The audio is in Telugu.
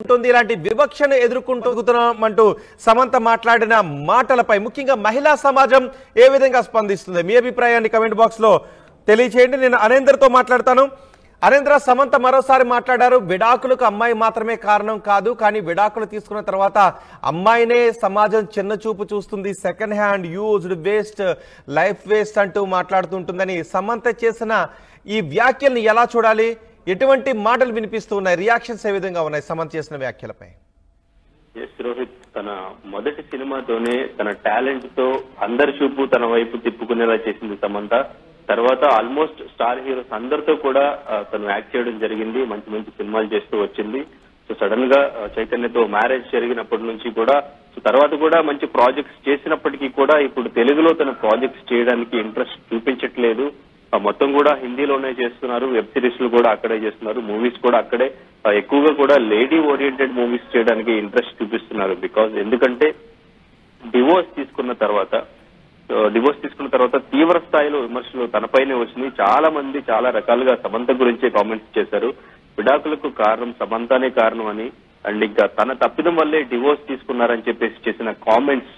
ఇలాంటి వివక్షను ఎదుర్కొంటున్నామంటూ సమంత మాట్లాడిన మాటలపై ముఖ్యంగా మహిళా సమాజం ఏ విధంగా స్పందిస్తుంది? మీ అభిప్రాయాన్ని కమెంట్ బాక్స్ లో తెలియచేయండి. నేను అరేందర్తో మాట్లాడతాను. అరేంద్ర, సమంత మరోసారి మాట్లాడారు. విడాకులకు అమ్మాయి మాత్రమే కారణం కాదు, కానీ విడాకులు తీసుకున్న తర్వాత అమ్మాయినే సమాజం చిన్న చూపు చూస్తుంది, second hand used waste, life waste అంటూ మాట్లాడుతుంటుందని సమంత చేసిన ఈ వ్యాఖ్యల్ని ఎలా చూడాలి? ఎటువంటి మాటలు వినిపిస్తూ ఉన్నాయి? రియాక్షన్స్ ఏ విధంగా ఉన్నాయి సమంత చేసిన వ్యాఖ్యలపై? రోహిత్ తన మొదటి సినిమాతోనే తన టాలెంట్ తో అందరి చూపు తన వైపు తిప్పుకునేలా చేసింది సమంత. తర్వాత ఆల్మోస్ట్ స్టార్ హీరోస్ అందరితో కూడా తను యాక్ట్ చేయడం జరిగింది, మంచి మంచి సినిమాలు చేస్తూ వచ్చింది. సో సడన్ గా చైతన్యతో మ్యారేజ్ జరిగినప్పటి నుంచి కూడా తర్వాత కూడా మంచి ప్రాజెక్ట్స్ చేసినప్పటికీ కూడా ఇప్పుడు తెలుగులో తన ప్రాజెక్ట్స్ చేయడానికి ఇంట్రెస్ట్ చూపించట్లేదు. మొత్తం కూడా హిందీలోనే చేస్తున్నారు, వెబ్ సిరీస్లు కూడా అక్కడే చేస్తున్నారు, మూవీస్ కూడా అక్కడే, ఎక్కువగా కూడా లేడీ ఓరియంటెడ్ మూవీస్ చేయడానికి ఇంట్రెస్ట్ చూపిస్తున్నారు. ఎందుకంటే డివోర్స్ తీసుకున్న తర్వాత తీవ్ర స్థాయిలో విమర్శలు తనపైనే వచ్చినాయి. చాలా మంది చాలా రకాలుగా సమంత గురించే కామెంట్స్ చేశారు. విడాకులకు కారణం సమంతనే కారణం అని, అండ్ ఇంకా తన తప్పిదం వల్లే డివోర్స్ తీసుకున్నారని చెప్పేసి చేసిన కామెంట్స్